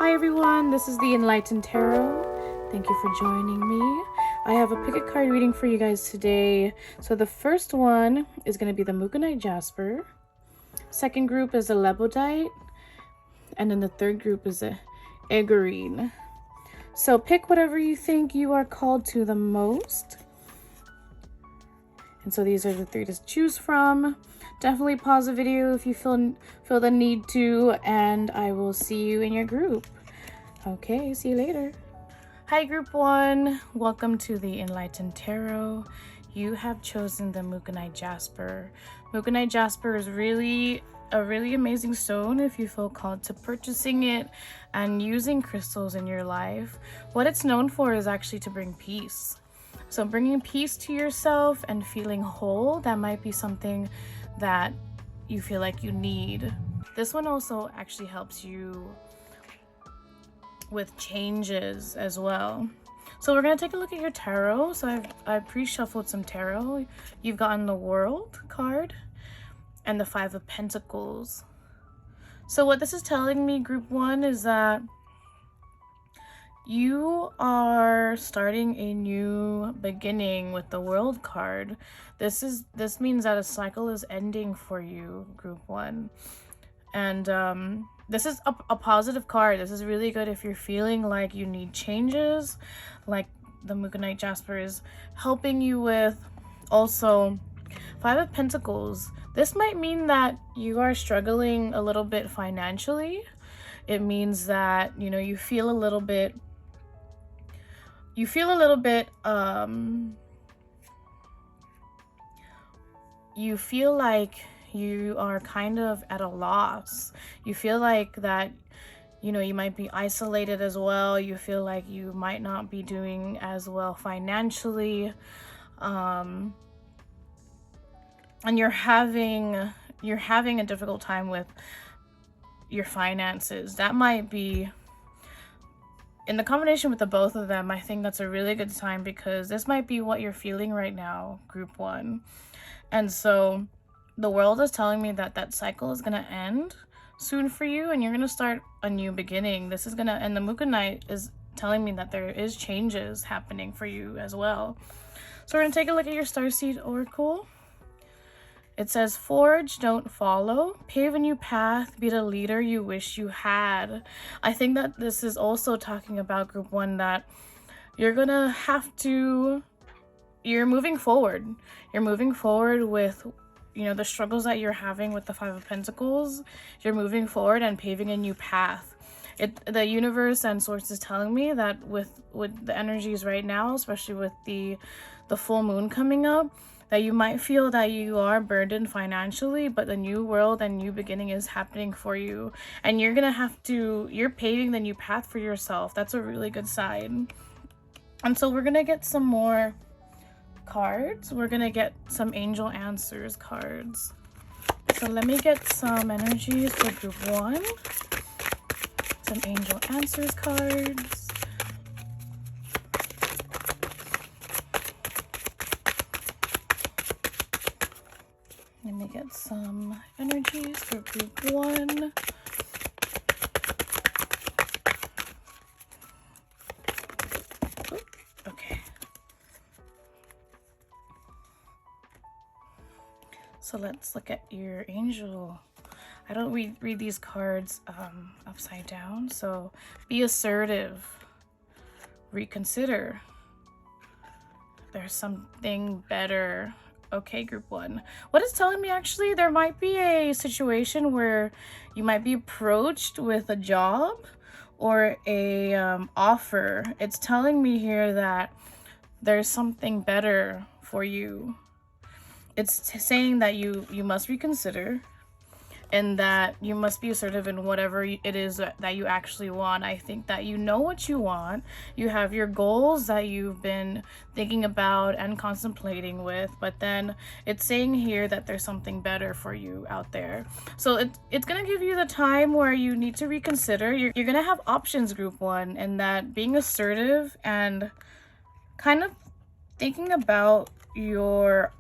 Hi everyone, this is the Enlightened Tarot. Thank you for joining me. I have a pick a card reading for you guys today. So the first one is going to be the Mookanite Jasper. Second group is a Lebodite. And then the third group is a Egerine. So pick whatever you think you are called to the most. And so these are the three to choose from. Definitely pause the video if you feel the need to, and I will see you in your group. Okay, see you later. Hi group one, welcome to the Enlightened Tarot. You have chosen the Mookanite Jasper. Mookanite Jasper is a really amazing stone if you feel called to purchasing it and using crystals in your life. What it's known for is actually to bring peace. So bringing peace to yourself and feeling whole, that might be something that you feel like you need. This one also actually helps you with changes as well. So we're going to take a look at your tarot. So I pre-shuffled some tarot. You've gotten the World card and the Five of Pentacles. So what this is telling me, group one, is that you are starting a new beginning with the World card. This means that a cycle is ending for you, group one. And this is a positive card. This is really good if you're feeling like you need changes, like the Mookanite Jasper is helping you with. Also, Five of Pentacles. This might mean that you are struggling a little bit financially. It means that, you know, you feel like you are kind of at a loss. You feel like that, you know, you might be isolated as well. You feel like you might not be doing as well financially. And you're having a difficult time with your finances. That might be in the combination with the both of them. I think that's a really good sign, because this might be what you're feeling right now, group one. And so the World is telling me that that cycle is going to end soon for you, and you're going to start a new beginning. This is going to, and the Mookanite is telling me that there is changes happening for you as well. So we're going to take a look at your Starseed Oracle. It says, forge, don't follow. Pave a new path. Be the leader you wish you had. I think that this is also talking about, group one, that you're going to have to, you're moving forward. You're moving forward with, you know, the struggles that you're having with the Five of Pentacles. You're moving forward and paving a new path. The universe and source is telling me that with the energies right now, especially with the full moon coming up, that you might feel that you are burdened financially, but the new world and new beginning is happening for you. And you're paving the new path for yourself. That's a really good sign. And so we're going to get some more cards. We're going to get some Angel Answers cards. So let me get some energies for group one. Some Angel Answers cards. Let me get some energies for group one. Okay. So let's look at your angel. I don't read these cards upside down. So be assertive. Reconsider. There's something better. Okay, group one. What it's telling me, actually, there might be a situation where you might be approached with a job or a offer. It's telling me here that there's something better for you. It's saying that you must reconsider, and that you must be assertive in whatever it is that you actually want. I think that you know what you want. You have your goals that you've been thinking about and contemplating with, but then it's saying here that there's something better for you out there. So it's going to give you the time where you need to reconsider. You're going to have options, group one, and that being assertive and kind of thinking about the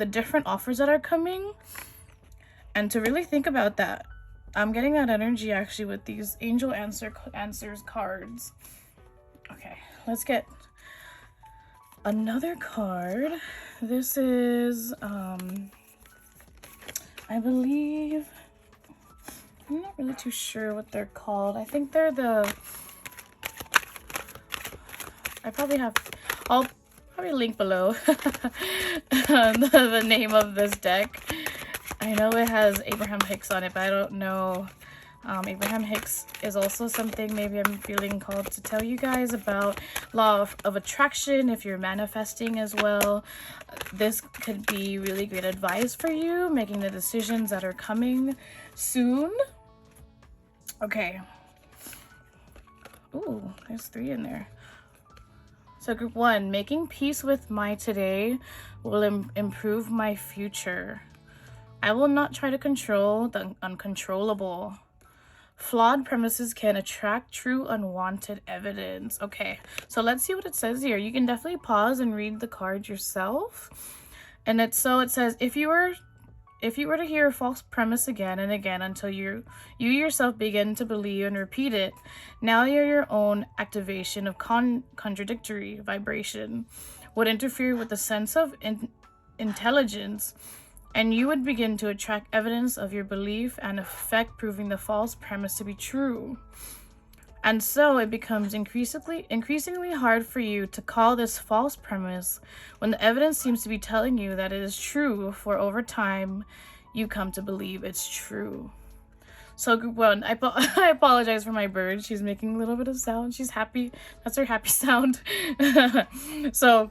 different offers that are coming, and to really think about that. I'm getting that energy actually with these angel answers cards. Okay, let's get another card. This is I believe, I'm not really too sure what they're called. I think they're I'll probably link below the name of this deck. I know it has Abraham Hicks on it, but I don't know. Abraham Hicks is also something maybe I'm feeling called to tell you guys about. Law of attraction, if you're manifesting as well. This could be really great advice for you, making the decisions that are coming soon. Okay. Ooh, there's 3 in there. So group 1, making peace with my today will improve my future. I will not try to control the uncontrollable. Flawed premises can attract true unwanted evidence. Okay, so let's see what it says here. You can definitely pause and read the card yourself. And it says, if you were to hear a false premise again and again until you yourself begin to believe and repeat it, now your own activation of contradictory vibration would interfere with the sense of intelligence, and you would begin to attract evidence of your belief and effect, proving the false premise to be true. And so it becomes increasingly hard for you to call this false premise when the evidence seems to be telling you that it is true, for over time you come to believe it's true. So group 1, I apologize for my bird. She's making a little bit of sound. She's happy. That's her happy sound. So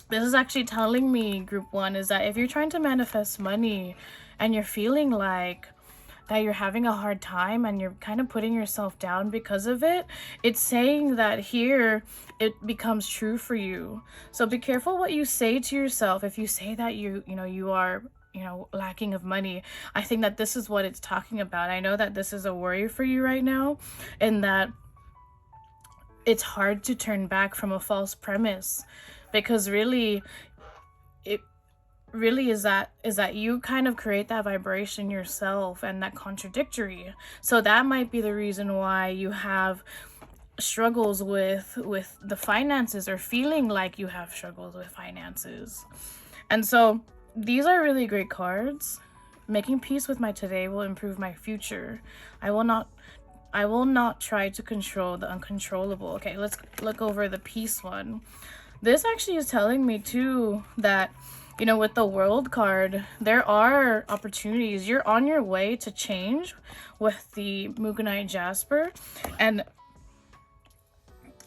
this is actually telling me, group 1, is that if you're trying to manifest money and you're feeling like that you're having a hard time and you're kind of putting yourself down because of it, it's saying that here it becomes true for you. So be careful what you say to yourself. If you say that you are lacking of money, I think that this is what it's talking about. I know that this is a worry for you right now, and that it's hard to turn back from a false premise, because really it really is that you kind of create that vibration yourself and that contradictory. So that might be the reason why you have struggles with the finances, or feeling like you have struggles with finances. And so these are really great cards. Making peace with my today will improve my future. I will not try to control the uncontrollable. Okay, let's look over the peace one. This actually is telling me too that, with the World card, there are opportunities. You're on your way to change with the Muganite Jasper, and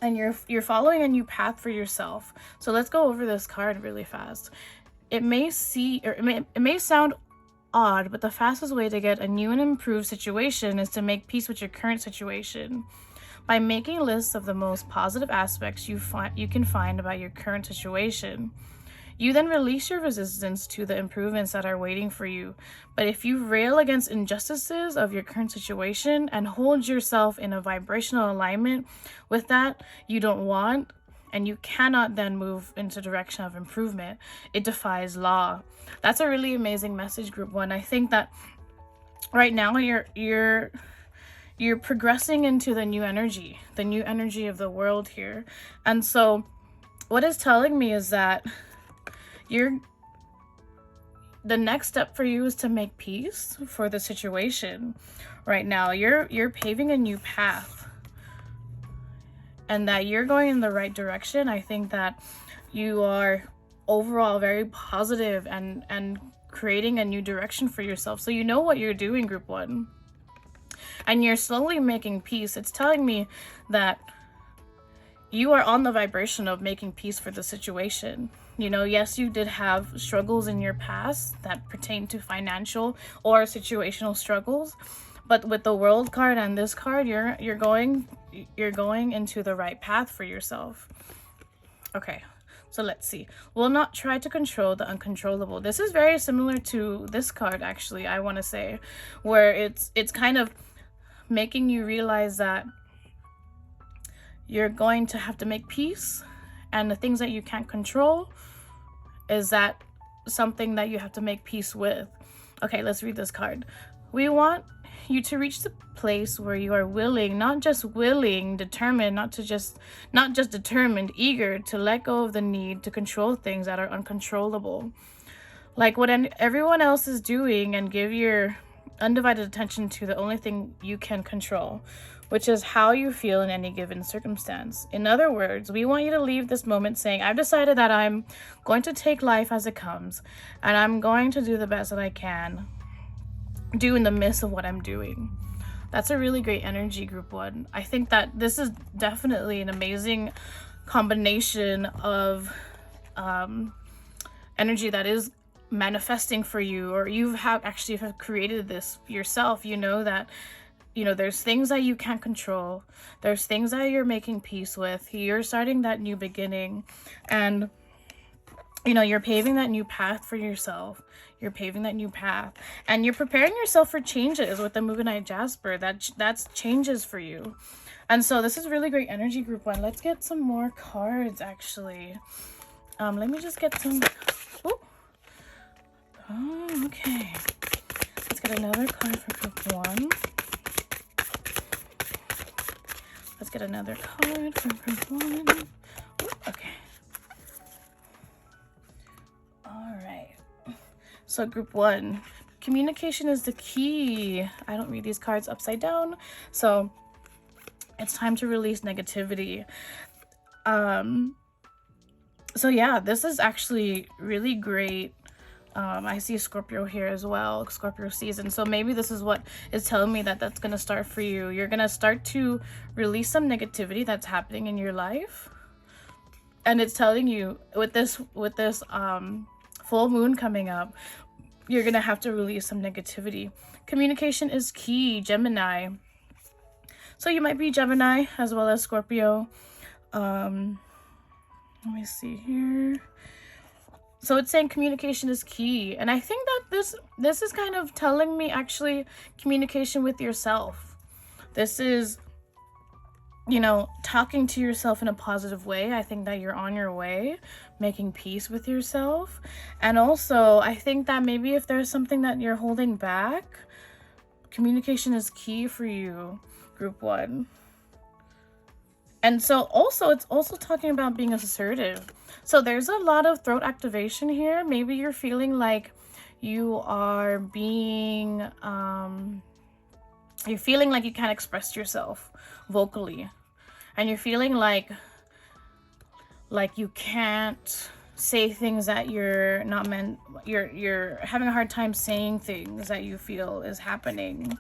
you're following a new path for yourself. So let's go over this card really fast. It may sound odd, but the fastest way to get a new and improved situation is to make peace with your current situation. By making lists of the most positive aspects you can find about your current situation, you then release your resistance to the improvements that are waiting for you. But if you rail against injustices of your current situation and hold yourself in a vibrational alignment with that you don't want, and you cannot then move into direction of improvement, it defies law. That's a really amazing message, group 1. I think that right now you're progressing into the new energy of the world here. And so what it's telling me is that the next step for you is to make peace for the situation. Right now you're paving a new path, and that you're going in the right direction. I think that you are overall very positive and creating a new direction for yourself. So you know what you're doing, group 1. And you're slowly making peace. It's telling me that you are on the vibration of making peace for the situation. Yes, you did have struggles in your past that pertain to financial or situational struggles, but with the World card and this card, you're going into the right path for yourself. Okay, so let's see. Will not try to control the uncontrollable. This is very similar to this card, actually, I want to say, where it's kind of making you realize that you're going to have to make peace, and the things that you can't control is that something that you have to make peace with. Okay, let's read this card. We want you to reach the place where you are willing, not just willing, determined, not just determined, eager to let go of the need to control things that are uncontrollable. Like what everyone else is doing, and give your undivided attention to the only thing you can control, which is how you feel in any given circumstance. In other words, we want you to leave this moment saying, I've decided that I'm going to take life as it comes, and I'm going to do the best that I can do in the midst of what I'm doing. That's a really great energy, group 1. I think that this is definitely an amazing combination of energy that is manifesting for you, or you have created this yourself. You know that, there's things that you can't control. There's things that you're making peace with. You're starting that new beginning, and you're paving that new path for yourself. You're paving that new path, and you're preparing yourself for changes with the Muganite Jasper. That's changes for you. And so this is really great energy, group 1. Let's get some more cards, actually. Let me just get some. Ooh. Oh, okay. Let's get another card for group 1. Let's get another card for group 1. Ooh, okay. All right. So group 1, communication is the key. I don't read these cards upside down, so it's time to release negativity. So yeah, this is actually really great. I see Scorpio here as well, Scorpio season. So maybe this is what is telling me that that's going to start for you. You're going to start to release some negativity that's happening in your life. And it's telling you with this full moon coming up, you're going to have to release some negativity. Communication is key, Gemini. So you might be Gemini as well as Scorpio. Let me see here. So it's saying communication is key. And I think that this is kind of telling me actually communication with yourself. This is, talking to yourself in a positive way. I think that you're on your way, making peace with yourself. And also, I think that maybe if there's something that you're holding back, communication is key for you, group 1. And so also, it's also talking about being assertive. So there's a lot of throat activation here. Maybe you're feeling like you are being, you're feeling like you can't express yourself vocally. And you're feeling like you can't say things that you're not meant, you're having a hard time saying things that you feel is happening.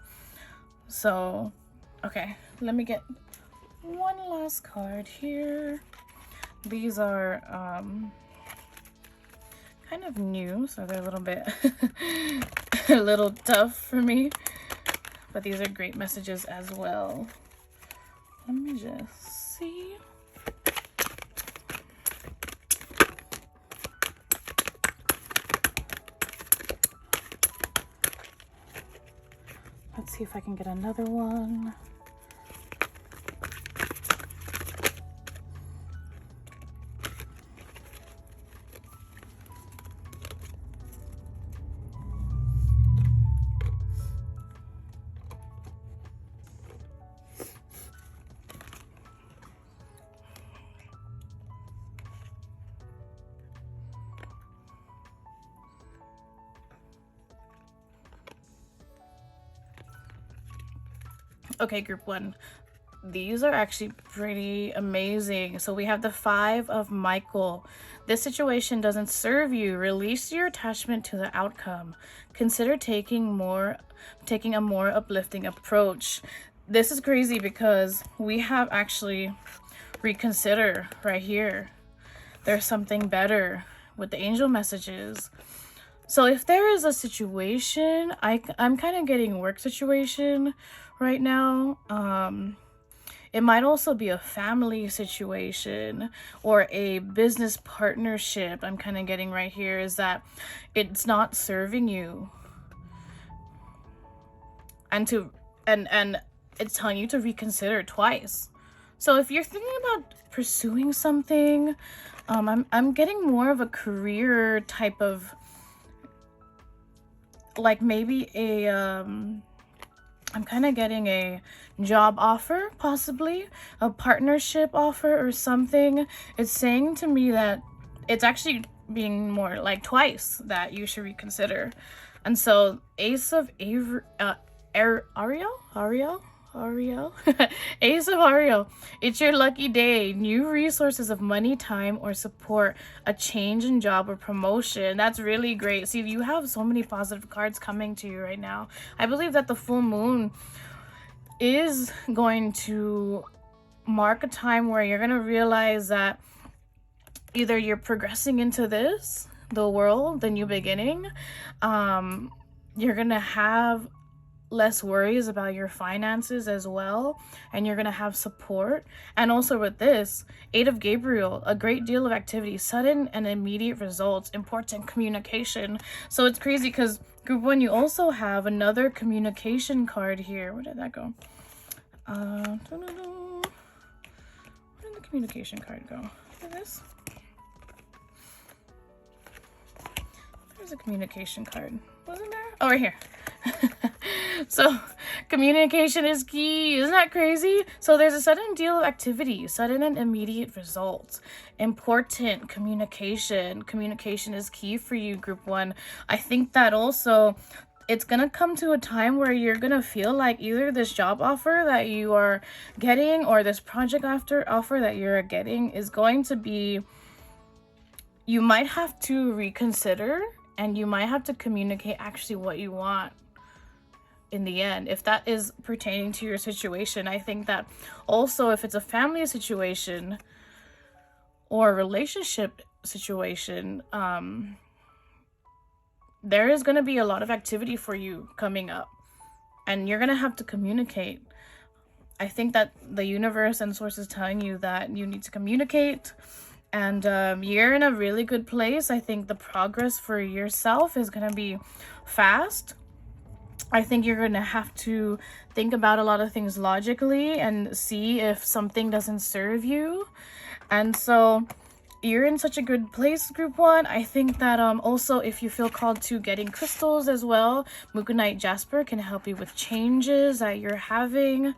So, okay, let me get one last card here. These are kind of new, so they're a little bit a little tough for me, but these are great messages as well. Let me just see. Let's see if I can get another one. Okay, group 1. These are actually pretty amazing. So we have the 5 of Michael. This situation doesn't serve you. Release your attachment to the outcome. Consider taking a more uplifting approach. This is crazy because we have actually reconsider right here. There's something better with the angel messages. So if there is a situation, I'm kind of getting work situation right now. It might also be a family situation or a business partnership. I'm kind of getting right here is that it's not serving you. And it's telling you to reconsider twice. So if you're thinking about pursuing something, I'm getting more of a career type of like maybe I'm kind of getting a job offer, possibly a partnership offer or something. It's saying to me that it's actually being more like twice that you should reconsider. And so Ace of Ariel, Ace of Ariel, it's your lucky day. New resources of money, time, or support, a change in job or promotion. That's really great. See, you have so many positive cards coming to you right now. I believe that the full moon is going to mark a time where you're going to realize that either you're progressing into the world, the new beginning. You're going to have less worries about your finances as well, and you're gonna have support. And also with this 8 of Gabriel, a great deal of activity, sudden and immediate results, important communication. So it's crazy because group 1, you also have another communication card here. Where did that go? Where did the communication card go? Look at this. There's a communication card. Wasn't there? Oh, right here. So communication is key. Isn't that crazy? So there's a sudden deal of activity, sudden and immediate results, important communication. Communication is key for you, group 1. I think that also it's gonna come to a time where you're gonna feel like either this job offer that you are getting or this project offer that you're getting is going to be, you might have to reconsider, and you might have to communicate actually what you want in the end, if that is pertaining to your situation. I think that also if it's a family situation or a relationship situation, there is going to be a lot of activity for you coming up, and you're going to have to communicate. I think that the universe and source is telling you that you need to communicate, and you're in a really good place. I think the progress for yourself is going to be fast. I think you're going to have to think about a lot of things logically and see if something doesn't serve you. And so you're in such a good place, group 1. I think that also if you feel called to getting crystals as well, Mukonite Jasper can help you with changes that you're having.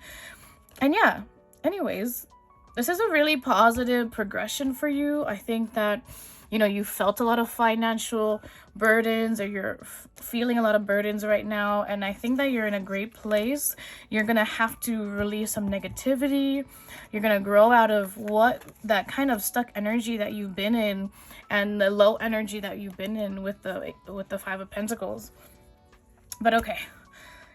And yeah, anyways, this is a really positive progression for you. I think that, you know, you felt a lot of financial burdens, or you're feeling a lot of burdens right now. And I think that you're in a great place. You're going to have to release some negativity. You're going to grow out of that kind of stuck energy that you've been in, and the low energy that you've been in with the 5 of Pentacles. But okay.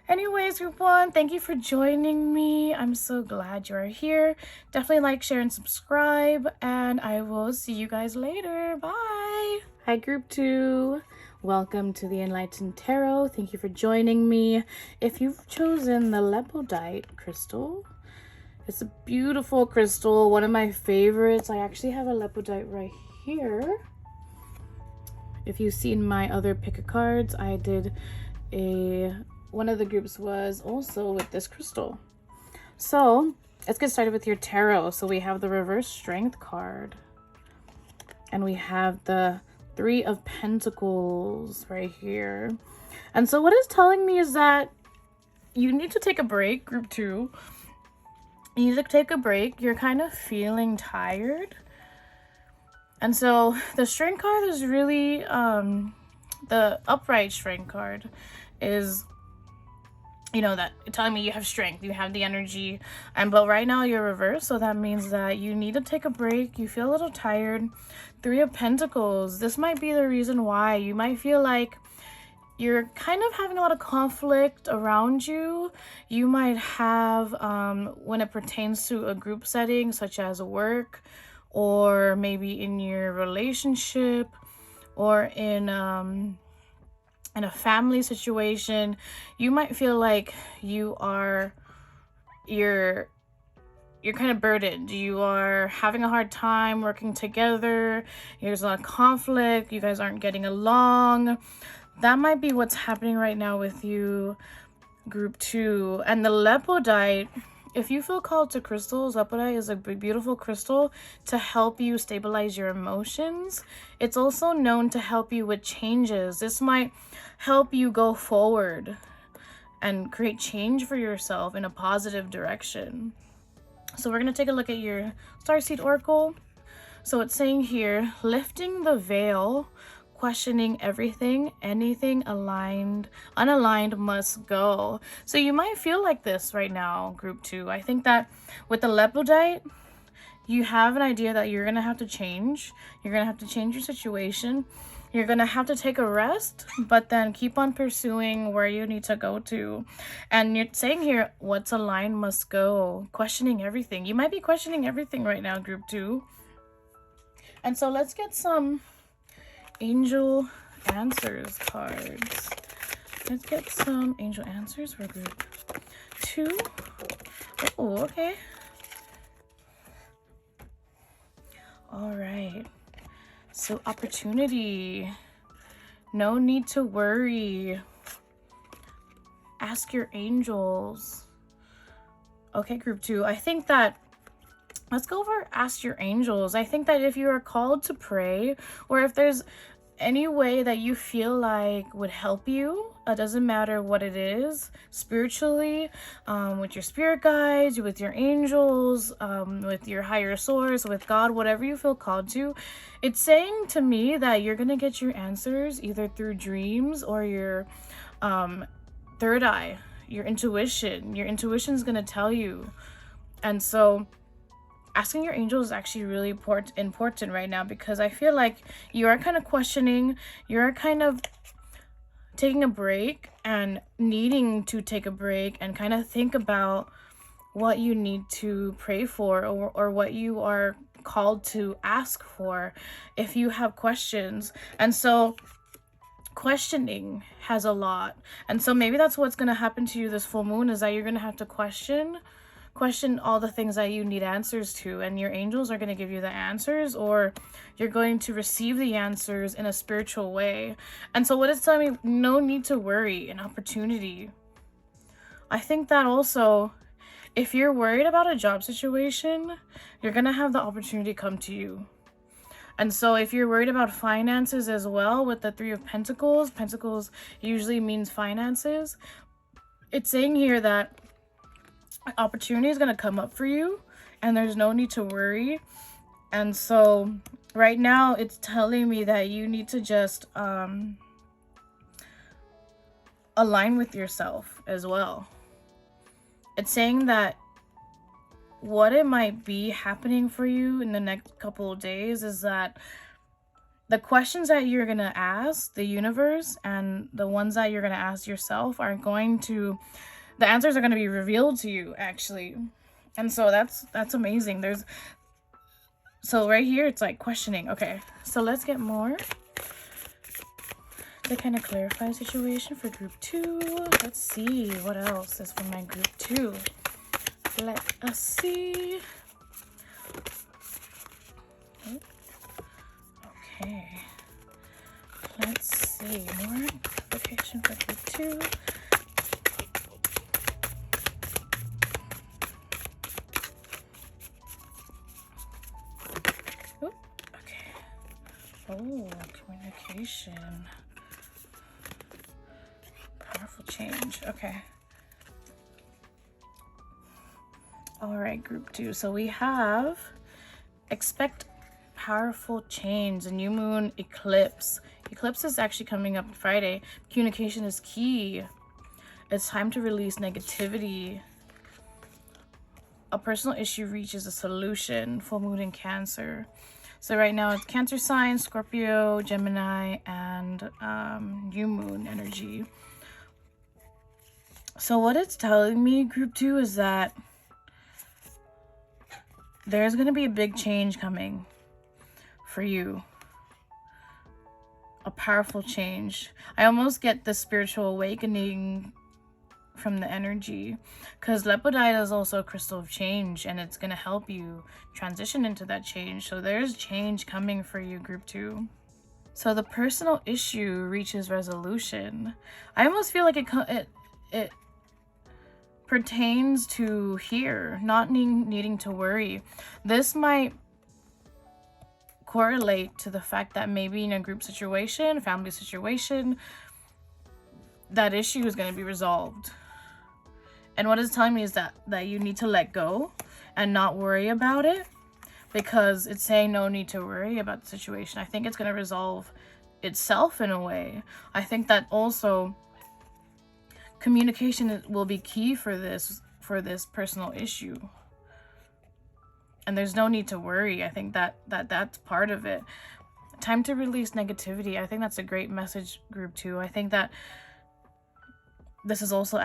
Anyways, group 1, thank you for joining me. I'm so glad you are here. Definitely like, share, and subscribe, and I will see you guys later. Bye. Hi, group 2. Welcome to the Enlightened Tarot. Thank you for joining me. If you've chosen the Lepidite crystal, it's a beautiful crystal, one of my favorites. I actually have a Lepidite right here. If you've seen my other pick a cards, I did one of the groups was also with this crystal. So let's get started with your tarot. So we have the reverse strength card, and we have the 3 of Pentacles right here. And so what it's telling me is that you need to take a break, group 2. You need to take a break. You're kind of feeling tired. And so the strength card is really the upright strength card is, you know, that telling me you have strength, you have the energy, but right now you're reversed, so that means that you need to take a break. You feel a little tired. 3 of Pentacles, this might be the reason why you might feel like you're kind of having a lot of conflict around you. You might have when it pertains to a group setting such as work, or maybe in your relationship, or in a family situation, you might feel like you're kind of burdened. You are having a hard time working together. There's a lot of conflict. You guys aren't getting along. That might be what's happening right now with you, group 2. And the Lepidite if you feel called to crystals, lepidite is a beautiful crystal to help you stabilize your emotions. It's also known to help you with changes. This might help you go forward and create change for yourself in a positive direction. So we're going to take a look at your Starseed Oracle. So it's saying here, lifting the veil, questioning everything, anything unaligned must go. So you might feel like this right now, group 2. I think that with the lepidite, you have an idea that you're going to have to change. You're going to have to change your situation. You're going to have to take a rest, but then keep on pursuing where you need to go to. And you're saying here, what's aligned must go. Questioning everything. You might be questioning everything right now, group 2. And so let's get some angel answers cards. Let's get some angel answers for group 2. Oh, okay. All right. So opportunity. No need to worry. Ask your angels. Okay, group 2. I think that let's go over ask your angels. I think that if you are called to pray, or if there's any way that you feel like would help you, it doesn't matter what it is, spiritually, with your spirit guides, with your angels, with your higher source, with God, whatever you feel called to, it's saying to me that you're gonna get your answers either through dreams or your third eye, your intuition. Your intuition's gonna tell you. And so asking your angels is actually really important right now, because I feel like you are kind of questioning, you're kind of taking a break and needing to take a break and kind of think about what you need to pray for, or what you are called to ask for if you have questions. And so questioning has a lot. And so maybe that's what's going to happen to you this full moon, is that you're going to have to question all the things that you need answers to, and your angels are going to give you the answers, or you're going to receive the answers in a spiritual way. And so what it's telling me, no need to worry, an opportunity. I think that also, if you're worried about a job situation, you're going to have the opportunity come to you. And so if you're worried about finances as well, with the 3 of Pentacles, Pentacles usually means finances. It's saying here that opportunity is going to come up for you, and there's no need to worry. And so right now it's telling me that you need to just align with yourself as well. It's saying that what it might be happening for you in the next couple of days is that the questions that you're going to ask the universe, and the ones that you're going to ask yourself, are going to, the answers are going to be revealed to you, actually. And so that's amazing. So right here, it's like questioning. Okay, so let's get more to kind of clarify the situation for group 2. Let's see what else is for my group 2. Let us see. Okay, let's see more clarification for group 2. Oh, communication. Powerful change. Okay. All right, group 2. So we have expect powerful change, a new moon eclipse. Eclipse is actually coming up Friday. Communication is key. It's time to release negativity. A personal issue reaches a solution. Full moon in Cancer. So right now it's Cancer sign, Scorpio, Gemini, and new moon energy. So what it's telling me, group 2, is that there's going to be a big change coming for you. A powerful change. I almost get the spiritual awakening from the energy, because lepidite is also a crystal of change, and it's going to help you transition into that change. So there's change coming for you, group 2. So the personal issue reaches resolution. I almost feel like it pertains to here, not needing to worry. This might correlate to the fact that maybe in a group situation, family situation, that issue is going to be resolved. And what it's telling me is that you need to let go and not worry about it, because it's saying no need to worry about the situation. I think it's going to resolve itself in a way. I think that also communication will be key for this personal issue. And there's no need to worry. I think that's part of it. Time to release negativity. I think that's a great message, group 2. I think that this is also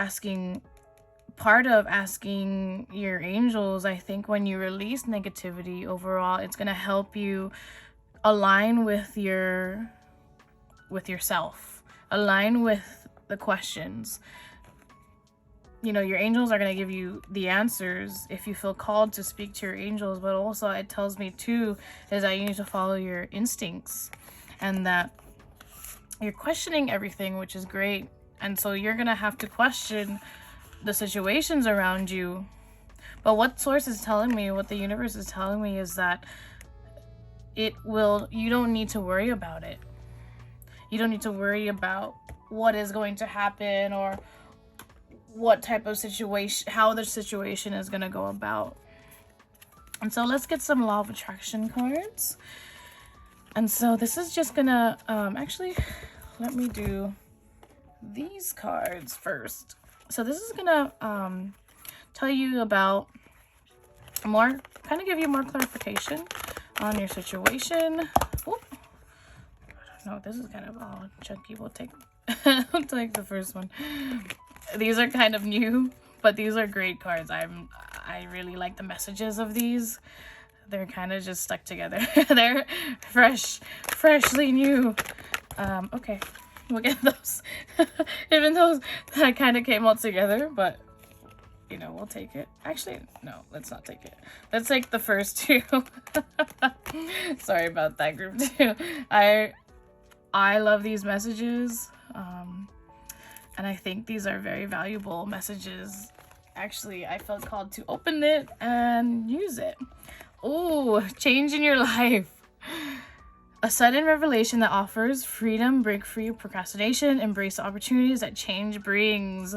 part of asking your angels. I think when you release negativity overall, it's going to help you align with yourself, align with the questions. You know, your angels are going to give you the answers if you feel called to speak to your angels. But also it tells me too is that you need to follow your instincts, and that you're questioning everything, which is great. And so you're going to have to question the situations around you. But what source is telling me, what the universe is telling me, is that you don't need to worry about it. You don't need to worry about what is going to happen or what type of situation, how the situation is going to go about. And so let's get some law of attraction cards. And so this is just gonna actually, let me do these cards first. So this is gonna tell you about more, kind of give you more clarification on your situation. Oop. No, this is kind of chunky. We'll take we'll take the first one. These are kind of new, but these are great cards. I really like the messages of these. They're kind of just stuck together. They're freshly new. Okay, we'll get those. Even though that kind of came all together, but you know, we'll take it. Actually, no, let's not take it. Let's take the first two. Sorry about that, group 2. I love these messages. And I think these are very valuable messages. Actually, I felt called to open it and use it. Ooh, change in your life. A sudden revelation that offers freedom, break free of procrastination, embrace the opportunities that change brings.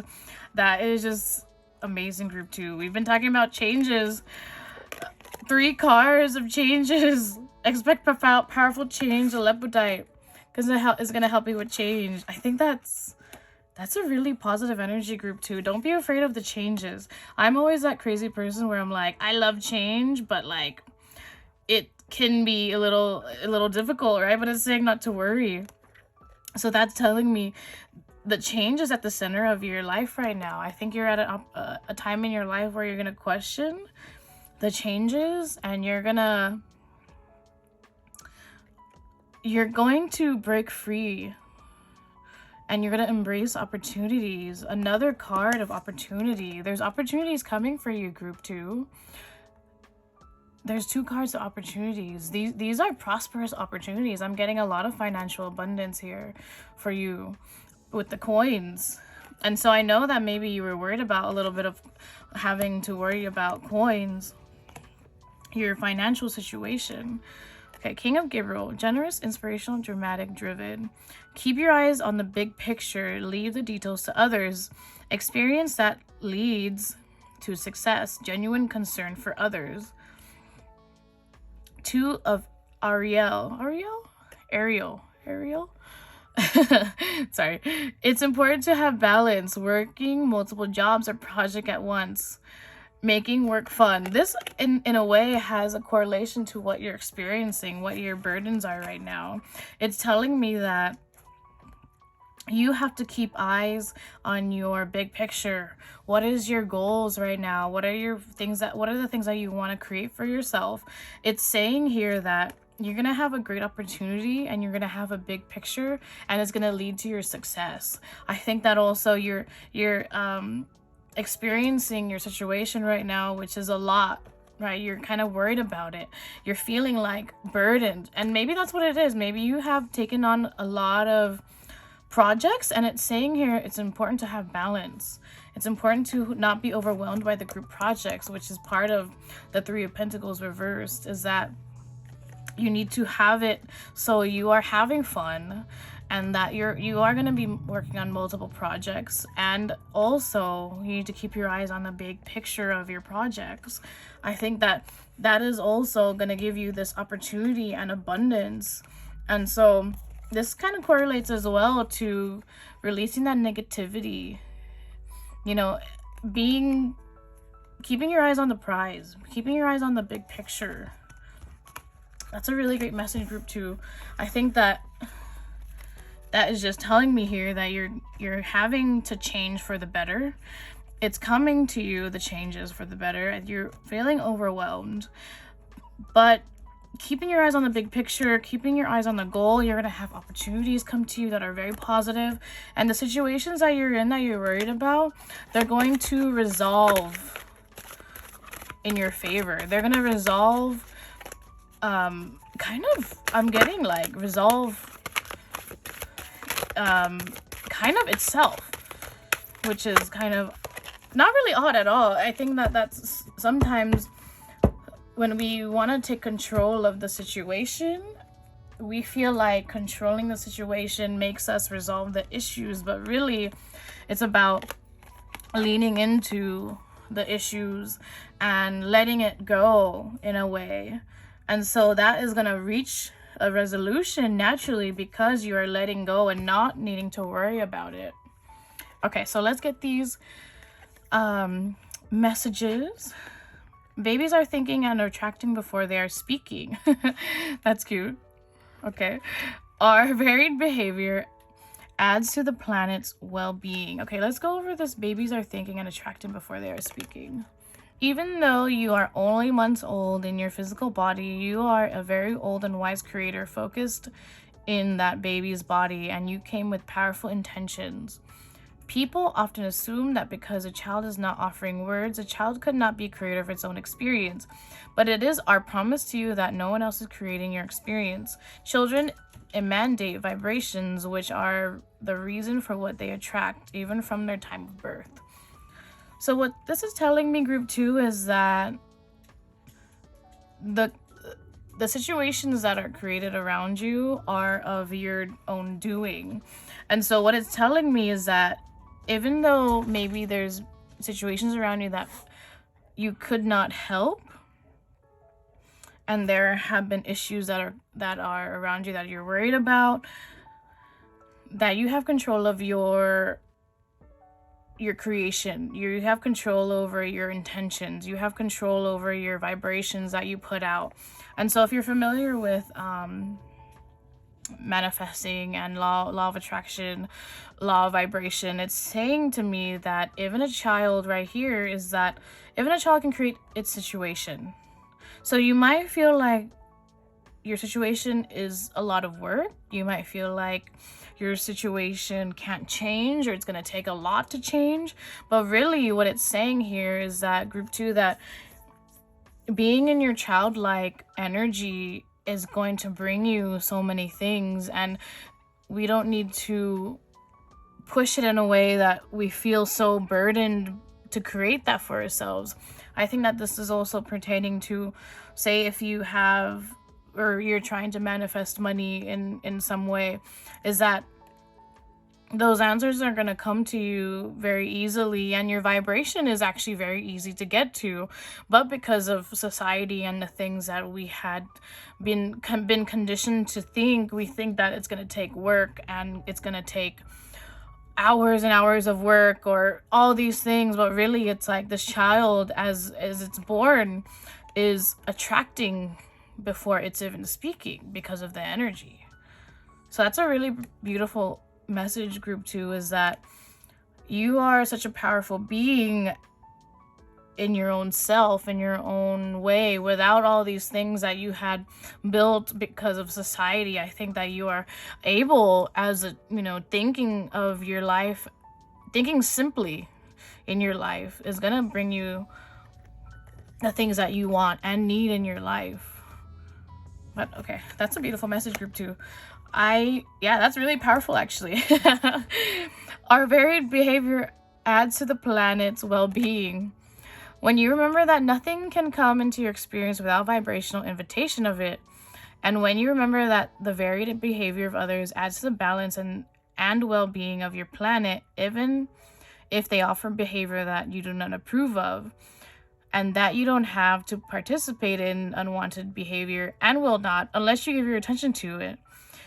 That is just amazing, group 2. We've been talking about changes. 3 cards of changes. Expect powerful change, a lepidite, because it's going to help you with change. I think that's a really positive energy, group 2. Don't be afraid of the changes. I'm always that crazy person where I'm like, I love change, but like it can be a little difficult, right? But it's saying not to worry. So that's telling me the change is at the center of your life right now. I think you're at a time in your life where you're going to question the changes, and you're going to break free. And you're going to embrace opportunities. Another card of opportunity. There's opportunities coming for you, group 2. There's 2 cards of opportunities. These are prosperous opportunities. I'm getting a lot of financial abundance here for you with the coins. And so I know that maybe you were worried about a little bit of having to worry about coins, your financial situation. Okay, King of Gabriel, generous, inspirational, dramatic, driven. Keep your eyes on the big picture. Leave the details to others. Experience that leads to success. Genuine concern for others. 2 of Ariel. Sorry. It's important to have balance. Working multiple jobs or project at once. Making work fun. This in a way has a correlation to what you're experiencing, what your burdens are right now. It's telling me that you have to keep eyes on your big picture. What is your goals right now? What are the things that you want to create for yourself? It's saying here that you're going to have a great opportunity, and you're going to have a big picture, and it's going to lead to your success. I think that also you're experiencing your situation right now, which is a lot, right? You're kind of worried about it. You're feeling like burdened, and maybe that's what it is. Maybe you have taken on a lot of projects, and it's saying here it's important to have balance. It's important to not be overwhelmed by the group projects, which is part of the Three of Pentacles reversed, is that you need to have it so you are having fun, and that you are going to be working on multiple projects. And also you need to keep your eyes on the big picture of your projects. I think that is also going to give you this opportunity and abundance. And so this kind of correlates as well to releasing that negativity, you know, keeping your eyes on the prize, keeping your eyes on the big picture. That's a really great message, group 2. I think that is just telling me here that you're having to change for the better. It's coming to you, the changes for the better, and you're feeling overwhelmed. But keeping your eyes on the big picture, keeping your eyes on the goal, you're going to have opportunities come to you that are very positive. And the situations that you're in that you're worried about, they're going to resolve in your favor. They're going to resolve kind of itself, which is kind of not really odd at all. I think that that's sometimes when we want to take control of the situation, we feel like controlling the situation makes us resolve the issues, but really it's about leaning into the issues and letting it go in a way. And so that is going to reach a resolution naturally because you are letting go and not needing to worry about it. Okay, so let's get these messages. Babies are thinking and attracting before they are speaking. That's cute. Okay. Our varied behavior adds to the planet's well-being. Okay, let's go over this. Babies are thinking and attracting before they are speaking. Even though you are only months old in your physical body, you are a very old and wise creator focused in that baby's body, and you came with powerful intentions. People often assume that because a child is not offering words, a child could not be creator of its own experience. But it is our promise to you that no one else is creating your experience. Children emanate vibrations which are the reason for what they attract, even from their time of birth. So what this is telling me, group 2, is that the situations that are created around you are of your own doing. And so what it's telling me is that even though maybe there's situations around you that you could not help, and there have been issues that are around you that you're worried about, that you have control of your creation. You have control over your intentions. You have control over your vibrations that you put out. And so if you're familiar with manifesting and law of attraction, law of vibration, it's saying to me that even a child right here is that even a child can create its situation. So you might feel like your situation is a lot of work. You might feel like your situation can't change, or it's going to take a lot to change. But really what it's saying here is that, group 2, that being in your childlike energy is going to bring you so many things, and we don't need to push it in a way that we feel so burdened to create that for ourselves. I think that this is also pertaining to, say, if you have, or you're trying to manifest money in some way, is that those answers are going to come to you very easily, and your vibration is actually very easy to get to. But because of society and the things that we had been conditioned to think, we think that it's going to take work, and it's going to take hours and hours of work, or all these things. But really it's like this child, as it's born, is attracting before it's even speaking because of the energy. So that's a really beautiful message, group 2, is that you are such a powerful being in your own self, in your own way, without all these things that you had built because of society. I think that you are able, as a, thinking of your life, thinking simply in your life is gonna bring you the things that you want and need in your life. But okay, that's a beautiful message, group 2. That's really powerful, actually. Our varied behavior adds to the planet's well-being. When you remember that nothing can come into your experience without vibrational invitation of it, and when you remember that the varied behavior of others adds to the balance and well-being of your planet, even if they offer behavior that you do not approve of, and that you don't have to participate in unwanted behavior and will not unless you give your attention to it,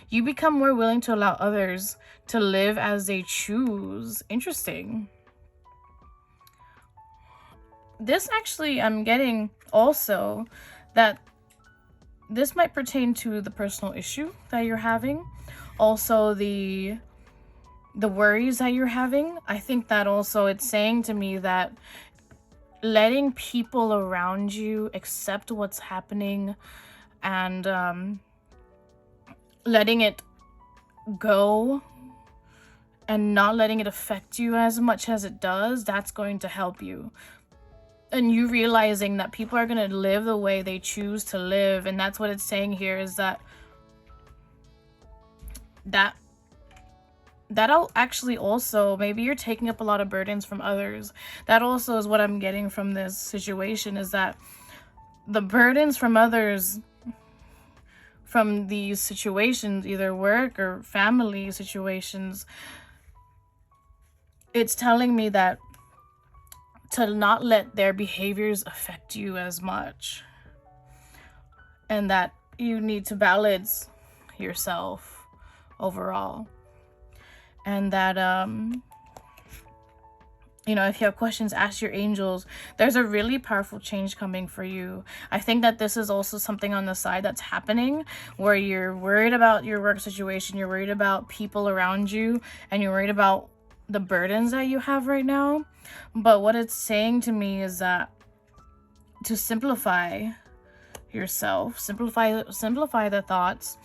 you become more willing to allow others to live as they choose. Interesting. This actually, I'm getting also that this might pertain to the personal issue that you're having. Also, the worries that you're having. I think that also it's saying to me that letting people around you accept what's happening and letting it go and not letting it affect you as much as it does, that's going to help you. And you realizing that people are going to live the way they choose to live. And that's what it's saying here, is that'll actually also, maybe you're taking up a lot of burdens from others. That also is what I'm getting from this situation, is that the burdens from others, from these situations, either work or family situations, it's telling me that to not let their behaviors affect you as much, and that you need to balance yourself overall, and that if you have questions, ask your angels. There's a really powerful change coming for you. I think that this is also something on the side that's happening, where you're worried about your work situation, you're worried about people around you, and you're worried about the burdens that you have right now. But what it's saying to me is that to simplify yourself, simplify the thoughts,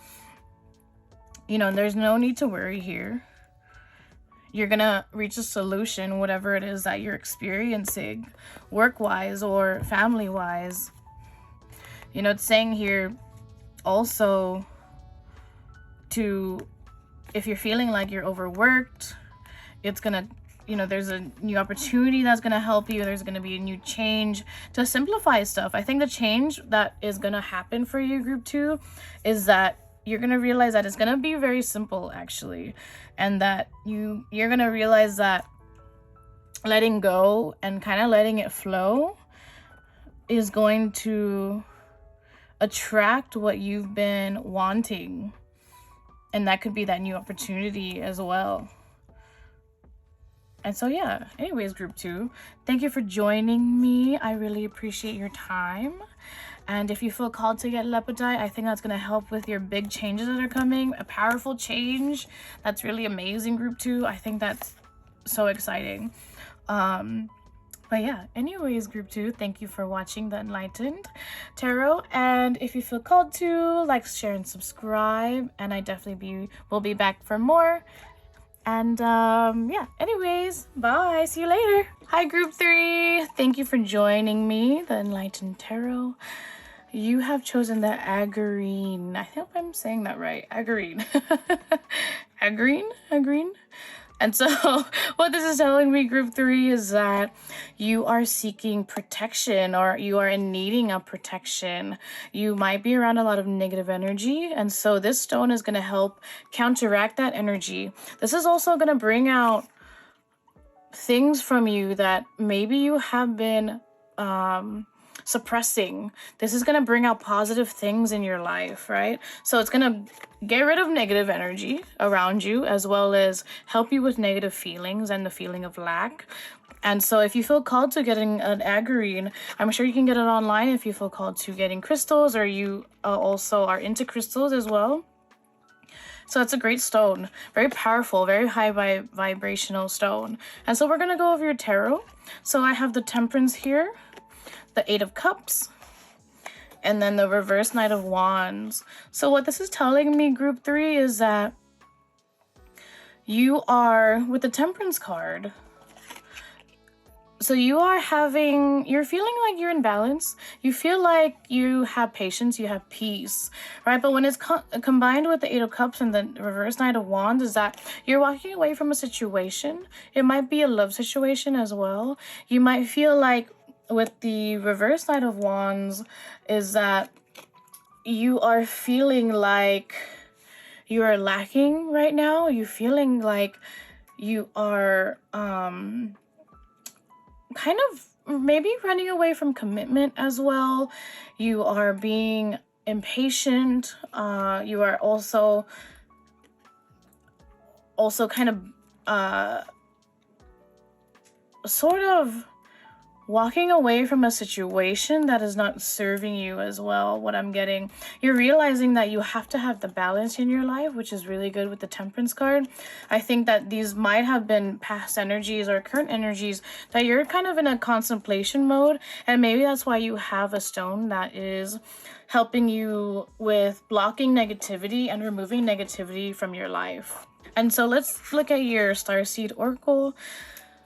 and there's no need to worry here. You're gonna reach a solution, whatever it is that you're experiencing, work-wise or family-wise. It's saying here also if you're feeling like you're overworked, it's gonna, there's a new opportunity that's gonna help you. There's gonna be a new change to simplify stuff. I think the change that is gonna happen for you, group 2, is that you're gonna realize that it's gonna be very simple, actually, and that you're gonna realize that letting go and kind of letting it flow is going to attract what you've been wanting, and that could be that new opportunity as well. And so, yeah, anyways, group 2, thank you for joining me. I really appreciate your time. And if you feel called to get lepidite, I think that's going to help with your big changes that are coming. A powerful change. That's really amazing, group 2. I think that's so exciting. But yeah, anyways, group 2, thank you for watching the Enlightened Tarot. And if you feel called to, like, share, and subscribe. And I definitely will be back for more. And yeah, anyways, bye. See you later. Hi, group 3. Thank you for joining me, the Enlightened Tarot. You have chosen the Agreen. I hope I'm saying that right. Agreen. Agreen. And so what this is telling me, group 3, is that you are seeking protection, or you are in needing of protection. You might be around a lot of negative energy, and so this stone is going to help counteract that energy. This is also going to bring out things from you that maybe you have been suppressing. This is going to bring out positive things in your life, right? So it's going to get rid of negative energy around you, as well as help you with negative feelings and the feeling of lack. And so if you feel called to getting an agreen, I'm sure you can get it online if you feel called to getting crystals, or you also are into crystals as well. So it's a great stone, very powerful, very high vibrational stone. And so we're going to go over your tarot. So I have the Temperance here, the 8 of Cups, and then the reverse Knight of Wands. So what this is telling me, group 3, is that you are, with the Temperance card, So you're feeling like you're in balance. You feel like you have patience, you have peace, right? But when it's combined with the Eight of Cups and the reverse Knight of Wands, is that you're walking away from a situation. It might be a love situation as well. You might feel like with the reverse Knight of Wands is that you are feeling like you are lacking right now. You're feeling like you are kind of maybe running away from commitment as well. You are being impatient. You are also kind of sort of walking away from a situation that is not serving you as well. What I'm getting, you're realizing that you have to have the balance in your life, which is really good with the Temperance card. I think that these might have been past energies or current energies that you're kind of in a contemplation mode, and maybe that's why you have a stone that is helping you with blocking negativity and removing negativity from your life. And so let's look at your Starseed Oracle.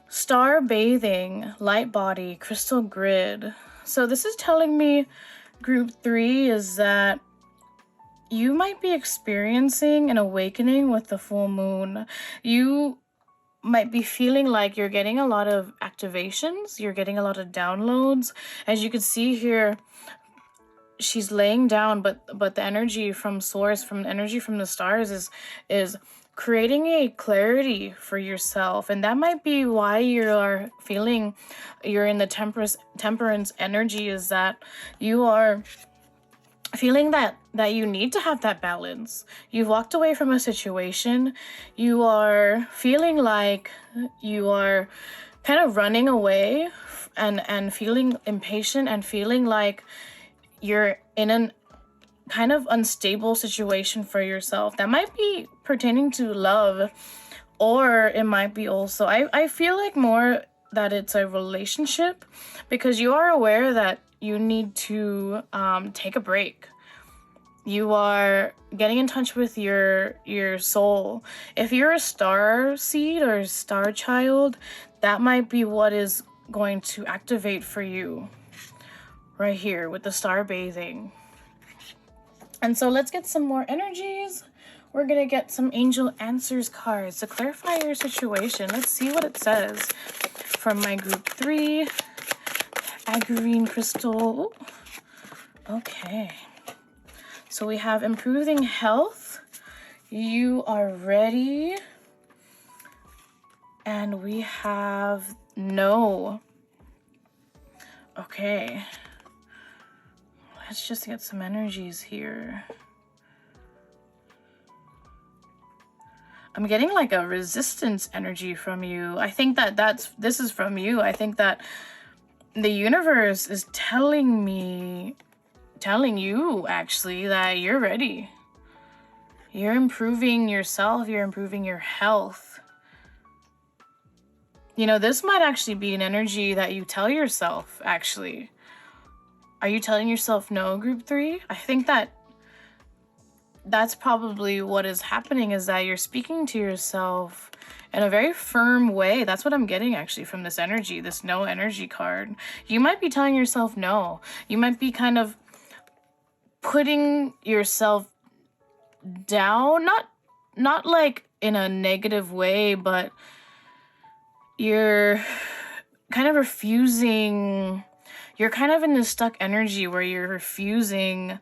Star bathing, light body, crystal grid. So this is telling me, group 3, is that you might be experiencing an awakening with the full moon. You might be feeling like you're getting a lot of activations, you're getting a lot of downloads. As you can see here, she's laying down, but the energy from source, from energy from the stars is creating a clarity for yourself. And that might be why you are feeling you're in the temperance energy, is that you are feeling that you need to have that balance. You've walked away from a situation. You are feeling like you are kind of running away and feeling impatient and feeling like you're in an kind of unstable situation for yourself. That might be pertaining to love, or it might be also, I feel like more that it's a relationship, because you are aware that you need to take a break. You are getting in touch with your soul. If you're a star seed or a star child, that might be what is going to activate for you right here with the star bathing. And so let's get some more energies. We're going to get some angel answers cards to clarify your situation. Let's see what it says from my group 3. Agrine crystal. Okay. So we have improving health. You are ready. And we have no. Okay. Let's just get some energies here. I'm getting like a resistance energy from you. I think that this is from you. I think that the universe is telling you actually that you're ready. You're improving yourself. You're improving your health. You know, this might actually be an energy that you tell yourself, actually. Are you telling yourself no, group 3? I think that's probably what is happening, is that you're speaking to yourself in a very firm way. That's what I'm getting actually from this energy, this no energy card. You might be telling yourself no. You might be kind of putting yourself down, not like in a negative way, but you're kind of refusing. You're kind of in this stuck energy where you're refusing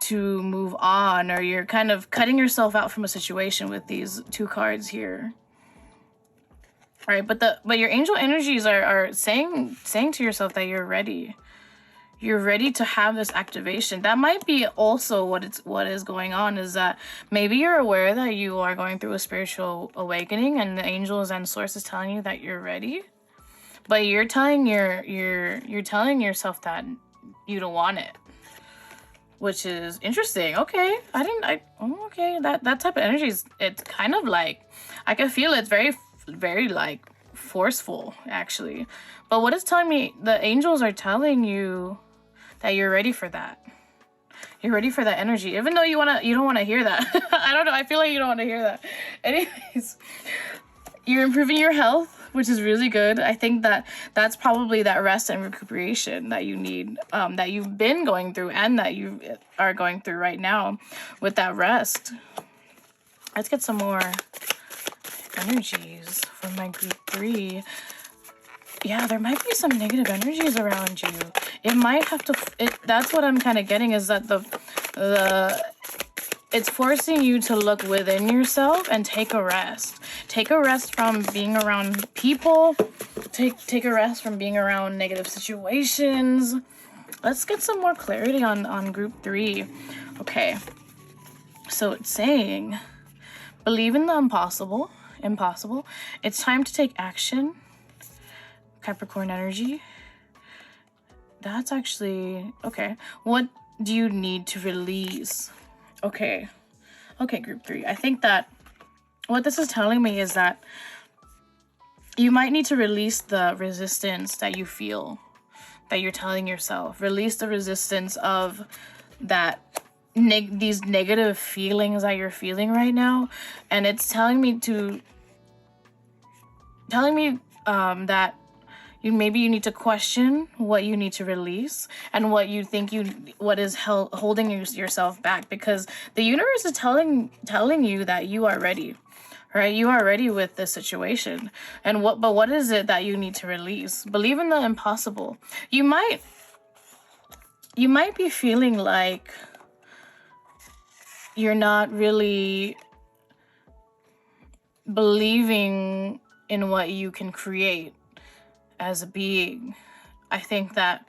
to move on, or you're kind of cutting yourself out from a situation with these 2 cards here. All right, but your angel energies are saying to yourself that you're ready. You're ready to have this activation. That might be also what is going on, is that maybe you're aware that you are going through a spiritual awakening, and the angels and source is telling you that you're ready. But you're telling yourself that you don't want it, which is interesting. Okay, okay. That type of energy it's kind of like, I can feel it's very, very like forceful actually. But what it's telling me, the angels are telling you that you're ready for that. You're ready for that energy, even though you don't want to hear that. I don't know. I feel like you don't want to hear that. Anyways, you're improving your health. which is really good. I think that that's probably that rest and recuperation that you need, that you've been going through and that you are going through right now with that rest. Let's get some more energies from my group 3. Yeah, there might be some negative energies around you. It might have to, that's what I'm kind of getting, is that it's forcing you to look within yourself and take a rest. Take a rest from being around people. Take a rest from being around negative situations. Let's get some more clarity on group 3. Okay. So it's saying, believe in the impossible. It's time to take action. Capricorn energy. That's actually, okay. What do you need to release? Okay, group 3. I think that what this is telling me is that you might need to release the resistance that you feel, that you're telling yourself. Release the resistance of that these negative feelings that you're feeling right now. And it's telling me that maybe you need to question what you need to release and what you think what is holding yourself back, because the universe is telling you that you are ready, right? You are ready with this situation. And what is it that you need to release? Believe in the impossible. You might be feeling like you're not really believing in what you can create as a being. I think that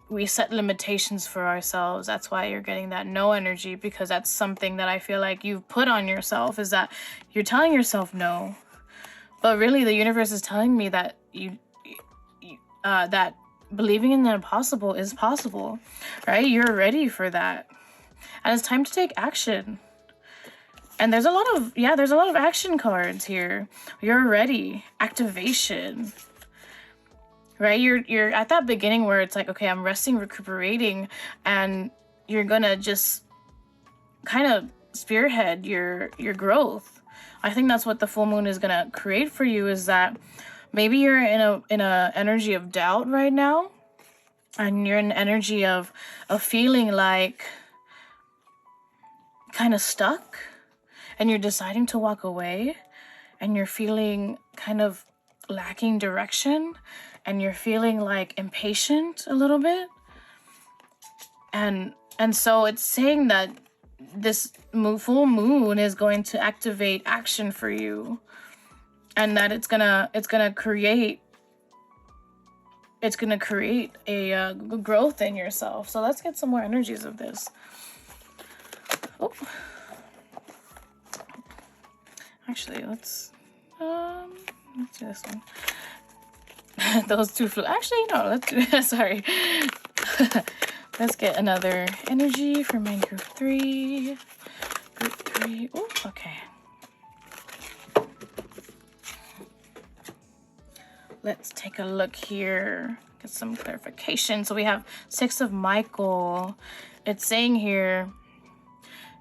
we set limitations for ourselves. That's why you're getting that no energy, because that's something that I feel like you've put on yourself, is that you're telling yourself no. But really the universe is telling me that that believing in the impossible is possible, right? You're ready for that. And it's time to take action. And there's a lot of action cards here. You're ready. Activation. Right? You're at that beginning where it's like, okay, I'm resting, recuperating, and you're gonna just kind of spearhead your growth. I think that's what the full moon is gonna create for you, is that maybe you're in a energy of doubt right now, and you're in energy of feeling like kind of stuck, and you're deciding to walk away, and you're feeling kind of lacking direction, and you're feeling like impatient a little bit. And so it's saying that this full moon is going to activate action for you, and that it's gonna create a growth in yourself. So let's get some more energies of this. Oh. Actually, let's do this one. Those two flew. Actually, no, let's do this. Sorry. Let's get another energy for my group 3. Group 3. Oh, okay. Let's take a look here. Get some clarification. So we have 6 of Michael. It's saying here,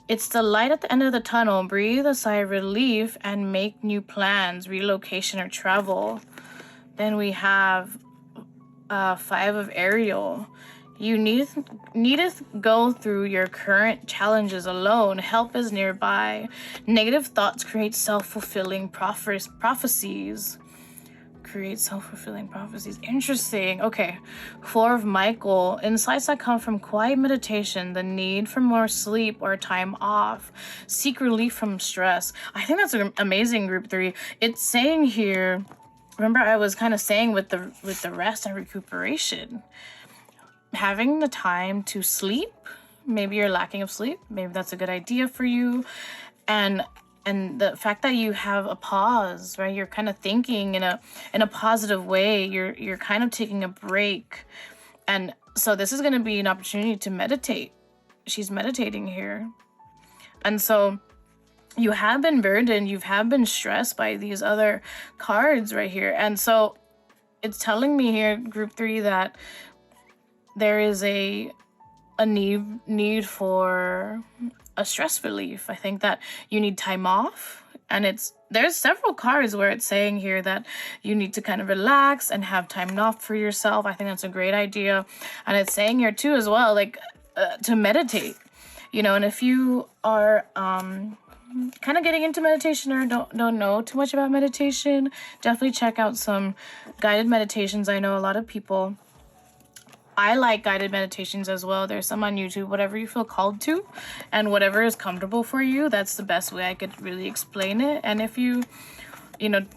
it's the light at the end of the tunnel. Breathe a sigh of relief and make new plans, relocation or travel. Then we have 5 of Ariel. You needeth go through your current challenges alone. Help is nearby. Negative thoughts create self-fulfilling prophecies. Create self-fulfilling prophecies. Interesting. Okay. 4 of Michael. Insights that come from quiet meditation, the need for more sleep or time off. Seek relief from stress. I think that's an amazing group 3. It's saying here, remember I was kind of saying with the rest and recuperation, having the time to sleep. Maybe you're lacking of sleep. Maybe that's a good idea for you. And the fact that you have a pause, right? You're kind of thinking in a positive way. You're kind of taking a break. And so this is going to be an opportunity to meditate. She's meditating here. And so you have been burdened. You have been stressed by these other cards right here. And so it's telling me here, group 3, that there is a need for a stress relief. I think that you need time off. And there's several cards where it's saying here that you need to kind of relax and have time off for yourself. I think that's a great idea. And it's saying here too as well, like to meditate, and if you are kind of getting into meditation or don't know too much about meditation, definitely check out some guided meditations. I know a lot of people, I like guided meditations as well. There's some on YouTube, whatever you feel called to, and whatever is comfortable for you. That's the best way I could really explain it. And if you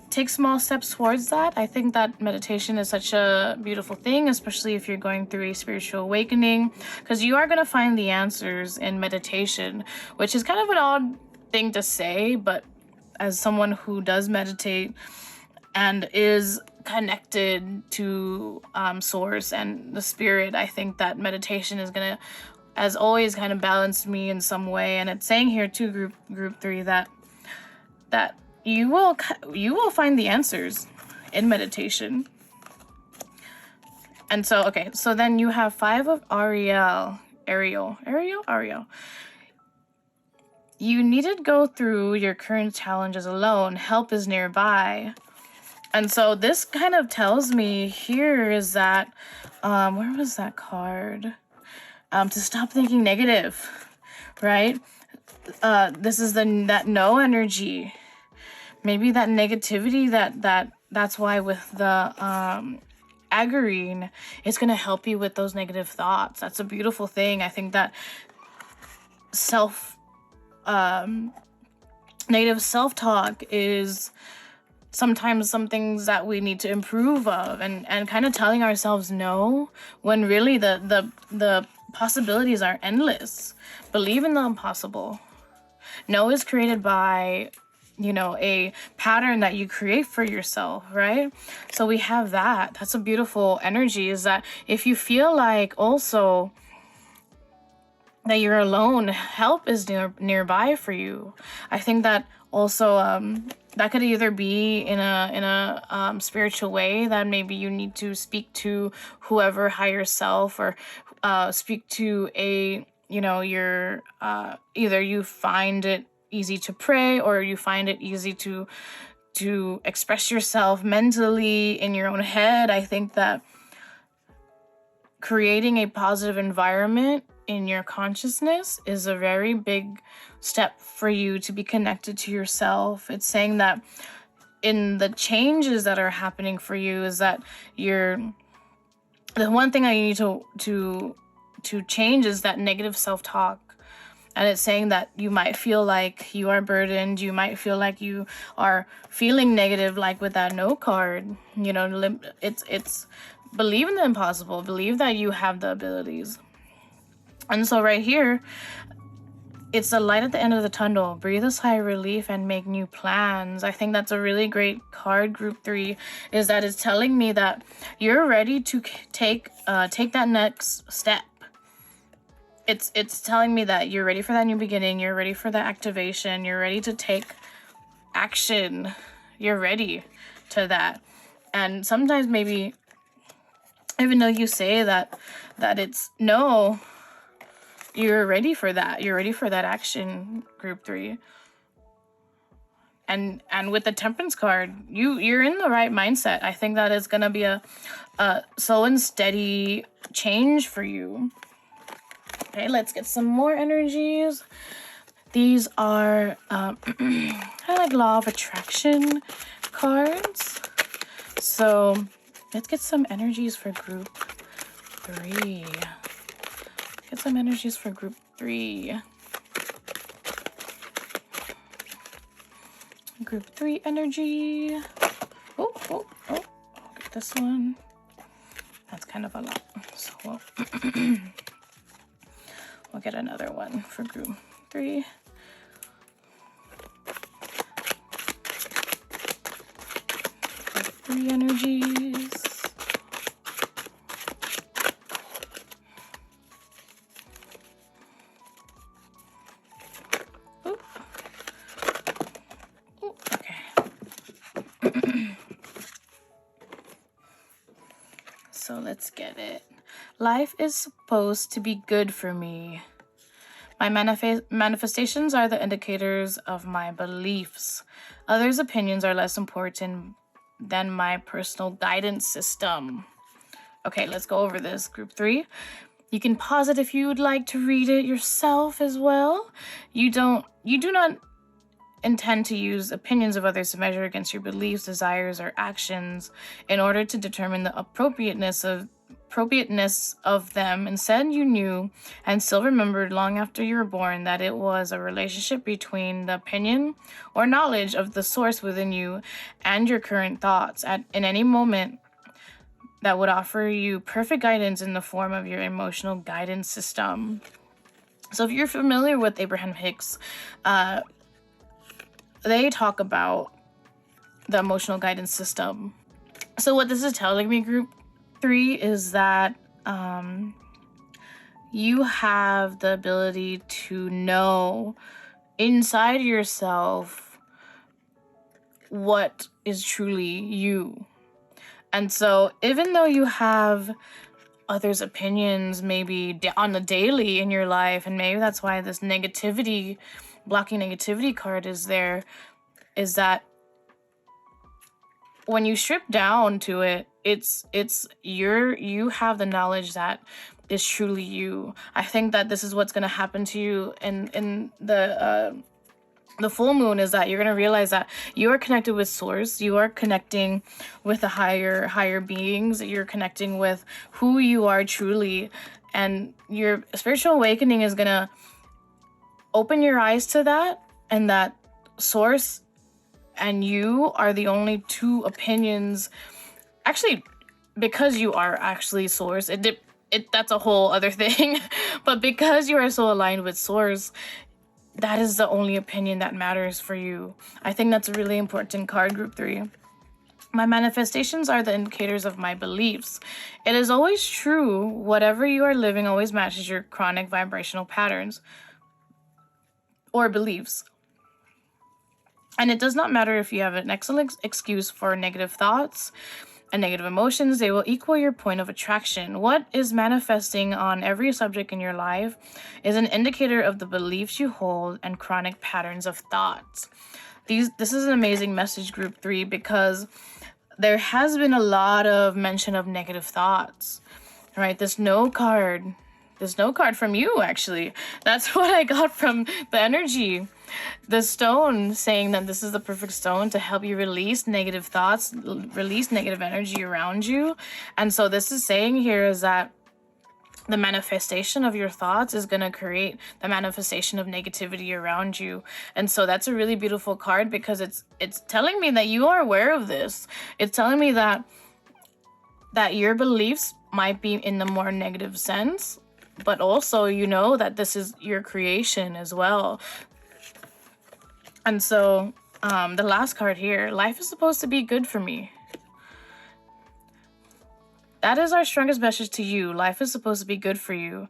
take small steps towards that, I think that meditation is such a beautiful thing, especially if you're going through a spiritual awakening, because you are going to find the answers in meditation, which is kind of an odd thing to say, but as someone who does meditate and is connected to source and the spirit, I think that meditation is gonna, as always, kind of balance me in some way. And it's saying here too, group 3, that you will find the answers in meditation. And so, okay, so then you have 5 of Ariel. You need to go through your current challenges alone. Help is nearby. And so this kind of tells me here is that, where was that card? To stop thinking negative, right? This is that no energy. Maybe that negativity, that's why with the Agrine, it's going to help you with those negative thoughts. That's a beautiful thing. I think that negative self-talk is sometimes some things that we need to improve of, and kind of telling ourselves no when really the possibilities are endless. Believe in the impossible. No is created by a pattern that you create for yourself, right? So we have that's a beautiful energy, is that if you feel like also that you're alone, help is nearby for you. I think that also that could either be in a spiritual way, that maybe you need to speak to whoever, higher self, or speak to your either you find it easy to pray, or you find it easy to express yourself mentally in your own head. I think that creating a positive environment in your consciousness is a very big step for you to be connected to yourself. It's saying that in the changes that are happening for you is that the one thing that you need to change is that negative self-talk. And it's saying that you might feel like you are burdened. You might feel like you are feeling negative, like with that no card. It's believe in the impossible. Believe that you have the abilities. And so right here, it's the light at the end of the tunnel. Breathe a sigh of relief and make new plans. I think that's a really great card, group 3, is that it's telling me that you're ready to take that next step. It's telling me that you're ready for that new beginning. You're ready for the activation. You're ready to take action. You're ready to that. And sometimes maybe, even though you say that it's no, you're ready for that. You're ready for that action, group 3. And with the Temperance card, you're in the right mindset. I think that it's gonna be a slow and steady change for you. Okay, let's get some more energies. These are kind of like Law of Attraction cards. So let's get some energies for group 3. Get some energies for group 3. Group 3 energy. Oh, I'll get this one. That's kind of a lot. So we'll get another one for group 3. Group 3 energies. So let's get it. Life is supposed to be good for me, My manifestations are the indicators of my beliefs. Others' opinions are less important than my personal guidance system. Okay, let's go over this. Group 3. You can pause it if you would like to read it yourself as well. You do not intend to use opinions of others to measure against your beliefs, desires, or actions in order to determine the appropriateness of them. Instead, you knew and still remembered long after you were born that it was a relationship between the opinion or knowledge of the source within you and your current thoughts in any moment that would offer you perfect guidance in the form of your emotional guidance system. So if you're familiar with Abraham Hicks, they talk about the emotional guidance system. So what this is telling me, group 3, is that you have the ability to know inside yourself what is truly you. And so even though you have others' opinions maybe on the daily in your life, and maybe that's why this blocking negativity card is there, is that when you strip down to it, you have the knowledge that is truly you. I think that this is what's going to happen to you in the full moon, is that you're going to realize that you are connected with source. You are connecting with the higher beings. You're connecting with who you are truly, and your spiritual awakening is going to open your eyes to that, and that source and you are the only two opinions. Actually, because you are actually source, that's a whole other thing. But because you are so aligned with source, that is the only opinion that matters for you. I think that's a really important card, group 3. My manifestations are the indicators of my beliefs. It is always true. Whatever you are living always matches your chronic vibrational patterns or beliefs. And it does not matter if you have an excellent excuse for negative thoughts and negative emotions, they will equal your point of attraction. What is manifesting on every subject in your life is an indicator of the beliefs you hold and chronic patterns of thoughts. This is an amazing message, group 3, because there has been a lot of mention of negative thoughts, right? This no card from you, actually. That's what I got from the energy. The stone saying that this is the perfect stone to help you release negative thoughts, release negative energy around you. And so this is saying here is that the manifestation of your thoughts is going to create the manifestation of negativity around you. And so that's a really beautiful card, because it's telling me that you are aware of this. It's telling me that your beliefs might be in the more negative sense, but also you know that this is your creation as well. And so the last card here, life is supposed to be good for me. That is our strongest message to you. Life is supposed to be good for you.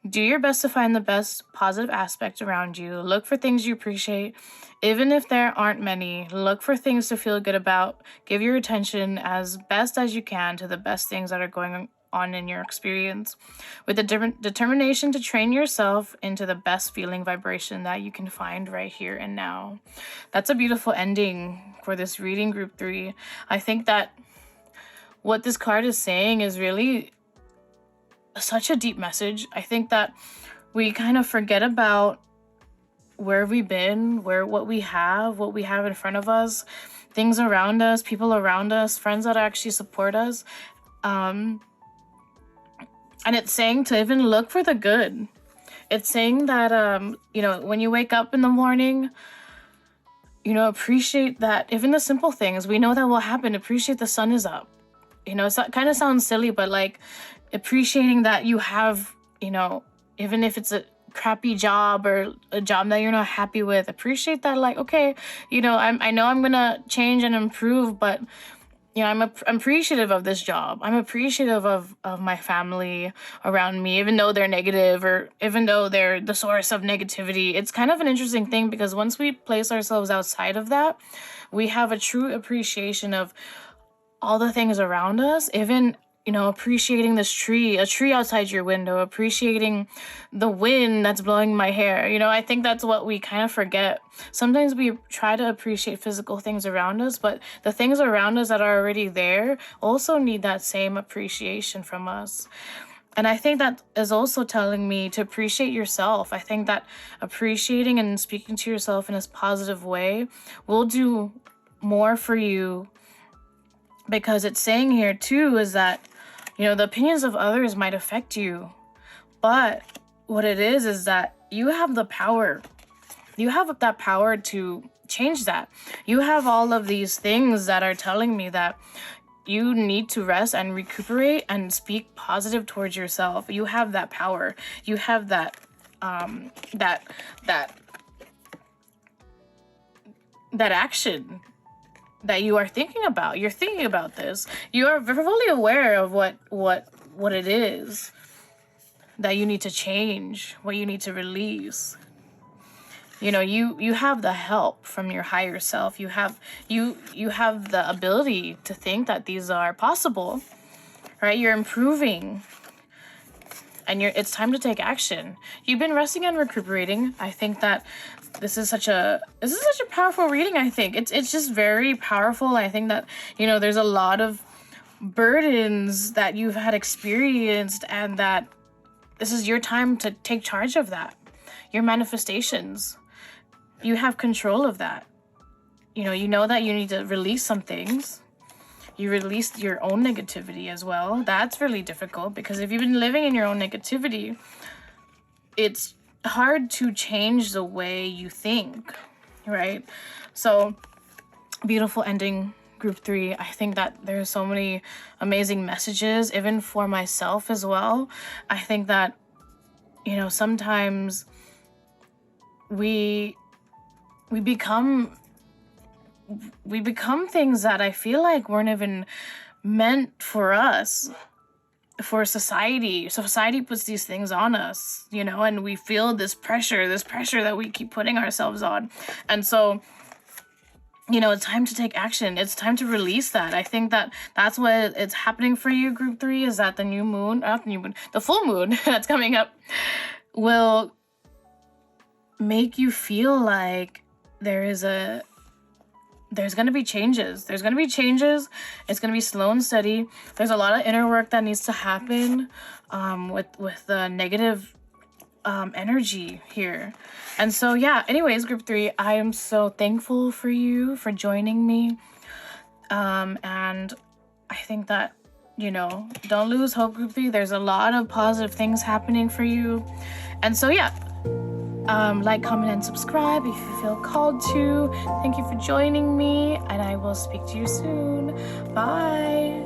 Do your best to find the best positive aspect around you. Look for things you appreciate, even if there aren't many. Look for things to feel good about. Give your attention as best as you can to the best things that are going on in your experience, with the determination to train yourself into the best feeling vibration that you can find right here and now. That's a beautiful ending for this reading, group 3. I think that what this card is saying is really such a deep message. I think that we kind of forget about where we've been, what we have in front of us, things around us, people around us, friends that actually support us. And it's saying to even look for the good. It's saying that, when you wake up in the morning, appreciate that even the simple things, we know that will happen. Appreciate the sun is up. It kind of sounds silly, but like appreciating that you have, even if it's a crappy job or a job that you're not happy with, appreciate that. Like, okay, I know I'm going to change and improve, but I'm appreciative of this job. I'm appreciative of my family around me, even though they're negative or even though they're the source of negativity. It's kind of an interesting thing, because once we place ourselves outside of that, we have a true appreciation of all the things around us, even appreciating a tree outside your window, appreciating the wind that's blowing my hair. I think that's what we kind of forget. Sometimes we try to appreciate physical things around us, but the things around us that are already there also need that same appreciation from us. And I think that is also telling me to appreciate yourself. I think that appreciating and speaking to yourself in a positive way will do more for you, because it's saying here too is that the opinions of others might affect you, but what it is that you have the power. You have that power to change that. You have all of these things that are telling me that you need to rest and recuperate and speak positive towards yourself. You have that power. You have that that action that you are thinking about. You're thinking about this. You are fully aware of what it is that you need to change, what you need to release. You have the help from your higher self. You have the ability to think that these are possible, right? You're improving, and it's time to take action. You've been resting and recuperating. I think that this is such a powerful reading. I think it's just very powerful. I think that there's a lot of burdens that you've had experienced, and that this is your time to take charge of that. Your manifestations, you have control of that. You know that you need to release some things. You release your own negativity as well. That's really difficult, because if you've been living in your own negativity, it's hard to change the way you think, right? So, beautiful ending, group 3. I think that there's so many amazing messages, even for myself as well. I think that, sometimes we become things that I feel like weren't even meant for us, for society. So society puts these things on us, and we feel this pressure that we keep putting ourselves on. And so, it's time to take action. It's time to release that. I think that that's what it's happening for you, group 3, is that the full moon that's coming up will make you feel like there's going to be changes. There's going to be changes. It's going to be slow and steady. There's a lot of inner work that needs to happen with the negative energy here. And so, yeah, anyways, group 3, I am so thankful for you for joining me. And I think that, don't lose hope, group 3. There's a lot of positive things happening for you. And so, yeah. Like, comment, and subscribe if you feel called to. Thank you for joining me, and I will speak to you soon. Bye.